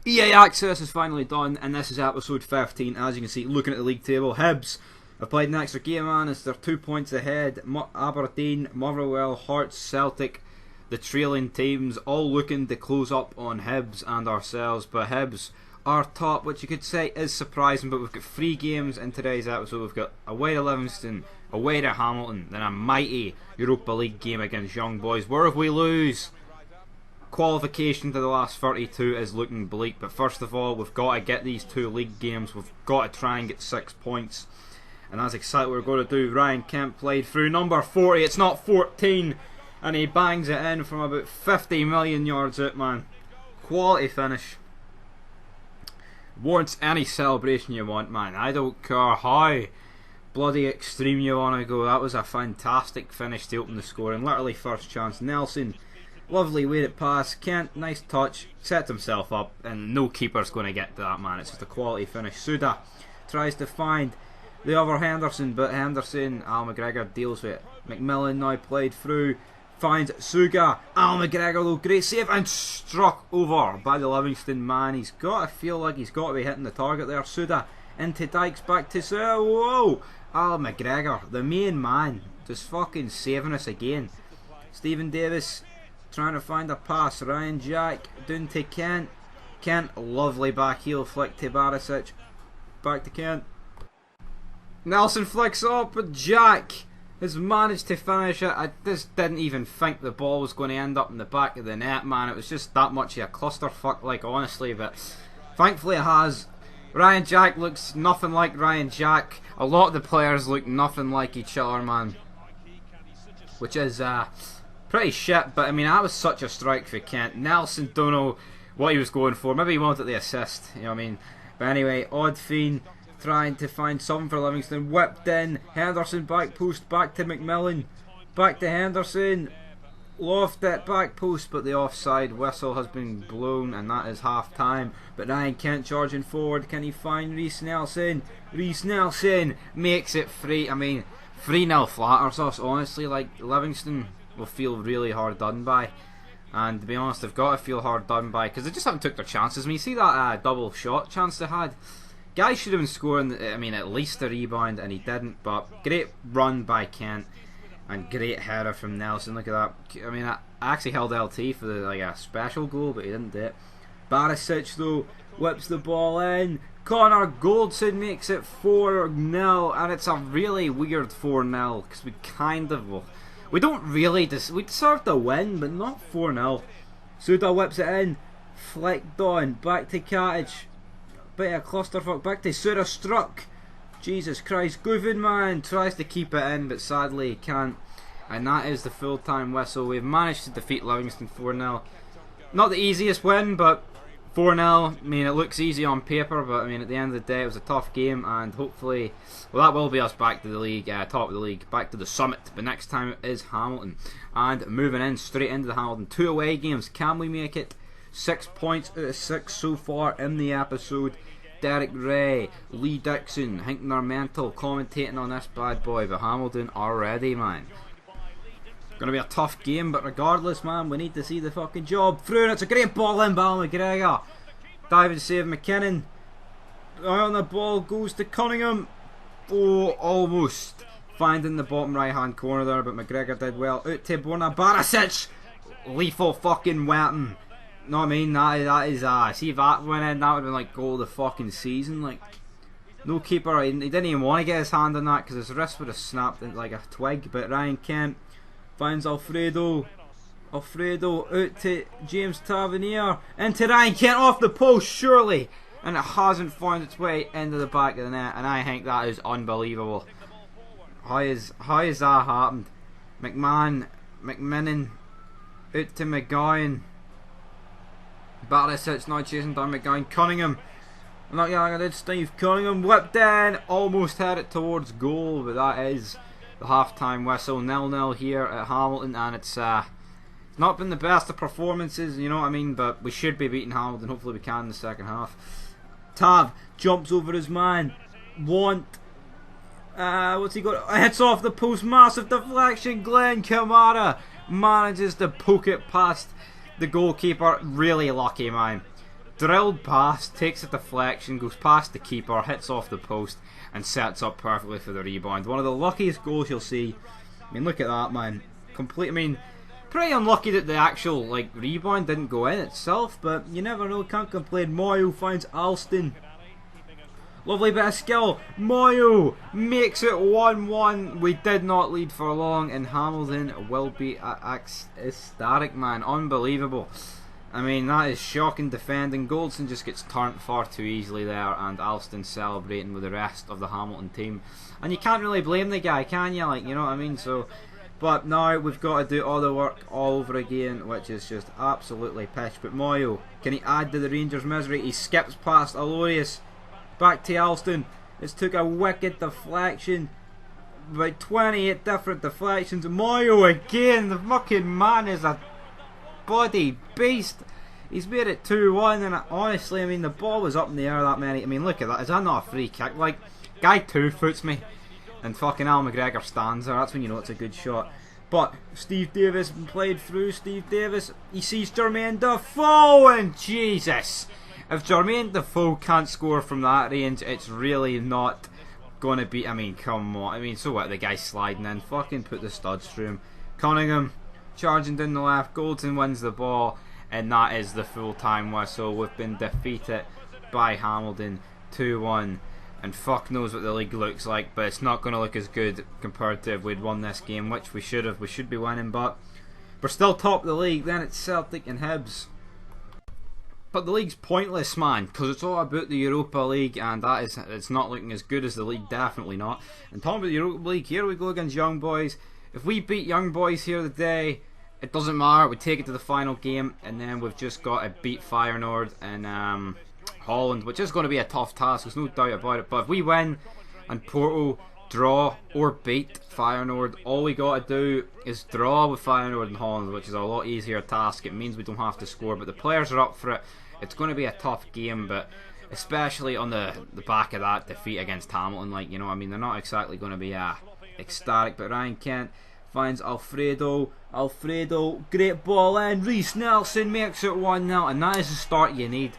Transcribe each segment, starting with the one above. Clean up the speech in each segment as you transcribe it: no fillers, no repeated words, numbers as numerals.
EA Access is finally done, and this is episode 15. As you can see, looking at the league table, Hibs have played an extra game, man. They're 2 points ahead. Aberdeen, Motherwell, Hearts, Celtic, the trailing teams, all looking to close up on Hibs and ourselves. But Hibs are top, which you could say is surprising. But we've got 3 games in today's episode. We've got away to Livingston, away to Hamilton, then a mighty Europa League game against Young Boys. Where if we lose, qualification to the last 32 is looking bleak. But first of all, we've got to get these 2 league games. We've got to try and get 6 points, and that's exactly what we're going to do. Ryan Kemp played through number 40. It's not 14, and he bangs it in from about 50 million yards out, man. Quality finish. Warrants any celebration you want, man. I don't care how bloody extreme you want to go. That was a fantastic finish to open the score, and literally first chance. Nelson, lovely way to pass. Kent, nice touch, sets himself up, and no keeper's going to get to that, man. It's just a quality finish. Suda tries to find the other Henderson, but Henderson, Al McGregor deals with it. McMillan now played through, finds Suga. Al McGregor though, great save, and struck over by the Livingston man. He's got to feel like he's got to be hitting the target there. Suda into Dykes, back to Suda. Whoa! Al McGregor, the main man, just fucking saving us again. Stephen Davis trying to find a pass. Ryan Jack down to Kent. Kent, lovely back heel flick to Barisic. Back to Kent. Nelson flicks up, but Jack has managed to finish it. I just didn't even think the ball was going to end up in the back of the net, man. It was just that much of a clusterfuck, like, honestly. But thankfully it has. Ryan Jack looks nothing like Ryan Jack. A lot of the players look nothing like each other, man. Which is pretty shit, but I mean, that was such a strike for Kent. Nelson, don't know what he was going for. Maybe he wanted the assist, you know what I mean. But anyway, Odd Fiend trying to find something for Livingston. Whipped in. Henderson back post, back to McMillan. Back to Henderson. Loft it, back post, but the offside whistle has been blown, and that is half time. But Ryan Kent charging forward. Can he find Reece Nelson? Reece Nelson makes it free. I mean, 3-0 flatters us, honestly. Like, Livingston will feel really hard done by, and to be honest, they've got to feel hard done by because they just haven't took their chances. I mean, you see that double shot chance they had. Guy should have been scoring, I mean, at least a rebound, and he didn't. But great run by Kent and great header from Nelson. Look at that. I mean, I actually held LT for the, like, a special goal, but he didn't do it. Barisic though whips the ball in. Connor Goldson makes it 4-0, and it's a really weird 4-0 because we kind of, well, we don't really we deserve to win, but not 4-0. Suda whips it in, flicked on, back to Katic. Bit of a clusterfuck, back to Suda, struck. Jesus Christ, Goovin, man, tries to keep it in, but sadly he can't. And that is the full-time whistle. We've managed to defeat Livingston 4-0. Not the easiest win, but 4-0. I mean, it looks easy on paper, but I mean, at the end of the day, it was a tough game, and hopefully, well, that will be us back to the league, top of the league, back to the summit. But next time it is Hamilton, and moving in straight into the Hamilton. 2 away games. Can we make it? 6 points out of 6 so far in the episode. Derek Ray, Lee Dixon, Hinkner Mental commentating on this bad boy, but Hamilton are ready, man. Gonna be a tough game, but regardless, man, we need to see the fucking job through, and it's a great ball in by Al McGregor. Diving save McKinnon. On the ball goes to Cunningham. Oh, almost finding the bottom right hand corner there, but McGregor did well. Out to Borna Barisic. Lethal fucking weapon. No, I mean, that is see if that went in, that would have been like goal of the fucking season. Like, no keeper, he didn't even want to get his hand on that because his wrist would have snapped like a twig. But Ryan Kent finds Alfredo out to James Tavernier, into Ryan Kent off the post, surely, and it hasn't found its way into the back of the net, and I think that is unbelievable. How is that happened? McMillan out to McGowan. Barisic now chasing down McGowan. Cunningham, not young, I did Steve Cunningham, whipped in, almost had it towards goal, but that is the half-time whistle. 0-0 here at Hamilton, and it's not been the best of performances, you know what I mean, but we should be beating Hamilton. Hopefully we can in the second half. Tav jumps over his man. What's he got? Hits off the post, massive deflection. Glenn Kamara manages to poke it past the goalkeeper. Really lucky, man. drilled pass, takes a deflection, goes past the keeper, hits off the post, and sets up perfectly for the rebound. One of the luckiest goals you'll see. I mean, look at that, man. Complete. I mean, pretty unlucky that the actual rebound didn't go in itself, but you never know. Can't complain. Moyo finds Alston. Lovely bit of skill. Moyo makes it 1-1. We did not lead for long, and Hamilton will be ecstatic, man. Unbelievable. I mean, that is shocking defending. Goldson just gets turned far too easily there, and Alston celebrating with the rest of the Hamilton team. And you can't really blame the guy, can you? You know what I mean? So, but now we've got to do all the work all over again, which is just absolutely pish. But Moyo, can he add to the Rangers' misery? He skips past Alorius. Back to Alston. It's took a wicked deflection. About 28 different deflections. Moyo again. The fucking man is a bloody beast. He's made it 2-1, and honestly, I mean, the ball was up in the air that many. I mean, look at that. Is that not a free kick? Guy 2-foots me, and fucking Al McGregor stands there. That's when you know it's a good shot. But Steve Davis played through. Steve Davis, he sees Jermaine Defoe, and Jesus. If Jermaine Defoe can't score from that range, it's really not going to be. I mean, come on. I mean, so what? The guy's sliding in. Fucking put the studs through him. Cunningham charging down the left. Goldson wins the ball, and that is the full-time whistle. We've been defeated by Hamilton 2-1, and fuck knows what the league looks like, but it's not going to look as good compared to if we'd won this game, which we should have. We should be winning, but we're still top of the league. Then it's Celtic and Hibs. But the league's pointless, man, because it's all about the Europa League, and it's not looking as good as the league, definitely not. And talking about the Europa League, here we go against Young Boys. If we beat Young Boys here today, it doesn't matter, we take it to the final game, and then we've just got to beat Feyenoord in Holland, which is going to be a tough task, there's no doubt about it. But if we win, and Porto draw or beat Feyenoord, all we got to do is draw with Feyenoord in Holland, which is a lot easier task. It means we don't have to score, but the players are up for it. It's going to be a tough game, but especially on the back of that defeat against Hamilton, you know, I mean, they're not exactly going to be ecstatic. But Ryan Kent finds Alfredo, great ball in, Reece Nelson makes it 1-0, and that is the start you need.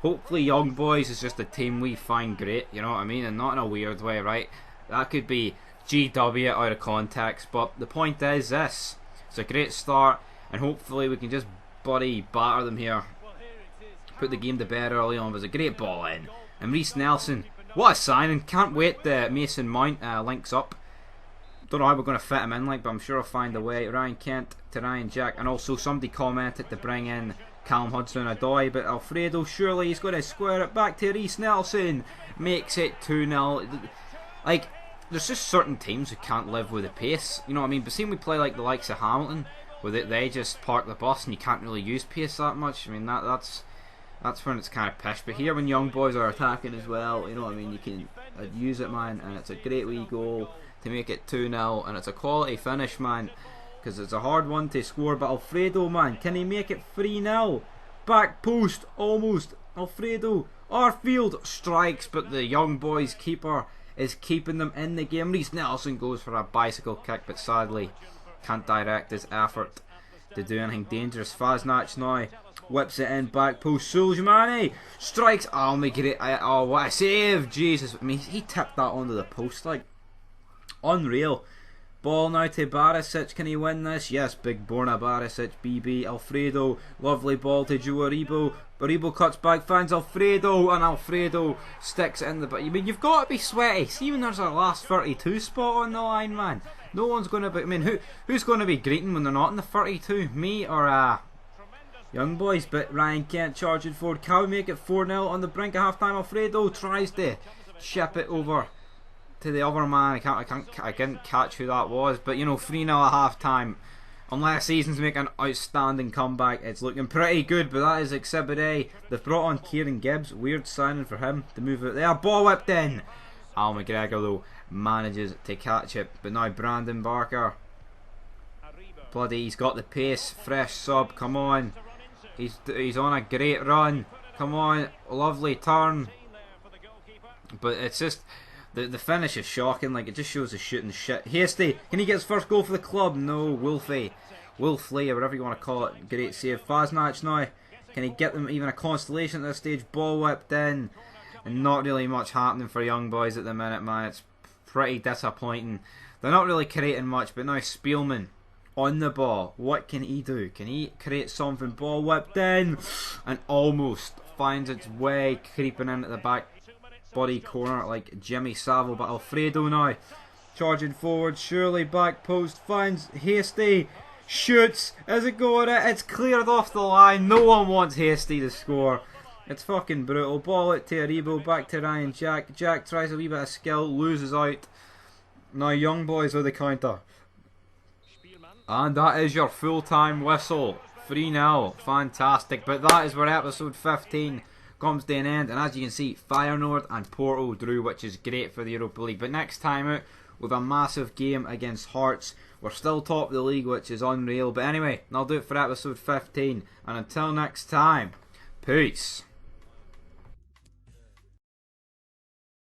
Hopefully Young Boys is just a team we find great, you know what I mean, and not in a weird way, right? That could be GW out of context, but the point is this, it's a great start, and hopefully we can just batter them here. Put the game to bed early on. It was a great ball in, and Reece Nelson, what a signing. Can't wait the Mason Mount links up. Don't know how we're going to fit him in, but I'm sure I'll find a way. Ryan Kent to Ryan Jack, and also somebody commented to bring in Callum Hudson-Odoi, but Alfredo, surely he's going to square it back to Reece Nelson, makes it 2-0. There's just certain teams who can't live with the pace, you know what I mean, but seeing we play like the likes of Hamilton, where they just park the bus and you can't really use pace that much. I mean, that's when it's kind of pish. But here when Young Boys are attacking as well, you know what I mean, you can use it, man, and it's a great wee goal to make it 2-0, and it's a quality finish, man, because it's a hard one to score. But Alfredo, man, can he make it 3-0? Back post, almost. Alfredo, Arfield strikes, but the Young Boys keeper is keeping them in the game. Reece Nelson goes for a bicycle kick, but sadly can't direct his effort to do anything dangerous. Fasnac now whips it in, back post. Suljamani strikes. Oh my god! Oh, what a save! Jesus, I mean, he tipped that onto the post, unreal. Ball now to Barisic. Can he win this? Yes, big Borna Barisic. BB. Alfredo. Lovely ball to Joe Aribo. Aribo cuts back, finds Alfredo, and Alfredo sticks it in the. But I mean, you've got to be sweaty. See when there's a last 32 spot on the line, man. No one's going to be. I mean, who's going to be greeting when they're not in the 32? Me or Young Boys? But Ryan Kent charging forward. Can we make it 4-0 on the brink of half time? Alfredo tries to chip it over to the other man. I didn't catch who that was, but you know, 3-0 at half time. Unless Seasons make an outstanding comeback, it's looking pretty good. But that is Exhibit A. They've brought on Kieran Gibbs. Weird signing for him to move out there. Ball whipped in. Al McGregor though manages to catch it. But now Brandon Barker, bloody, he's got the pace. Fresh sub. Come on. He's on a great run. Come on, lovely turn. But it's just. The finish is shocking, it just shows the shooting shit. Hasty, can he get his first goal for the club? No. Wolfley, or whatever you want to call it. Great save. Fasnac now Can he get them even a constellation at this stage? Ball whipped in. And not really much happening for young boys at the minute, man. It's pretty disappointing. They're not really creating much, but now Spielman on the ball. What can he do? Can he create something? Ball whipped in and almost finds its way creeping into the back body corner like Jimmy Savile. But Alfredo now charging forward. Surely back post finds Hasty. Shoots. Is it going in? It's cleared off the line. No one wants Hasty to score. It's fucking brutal. Ball it to Aribo. Back to Ryan Jack. Jack tries a wee bit of skill. Loses out. Now young boys with the counter. And that is your full-time whistle. 3-0. Fantastic. But that is where episode 15 comes to an end. And as you can see, Feyenoord and Porto drew, which is great for the Europa League. But next time out, with a massive game against Hearts. We're still top of the league, which is unreal. But anyway, that'll do it for episode 15. And until next time, peace.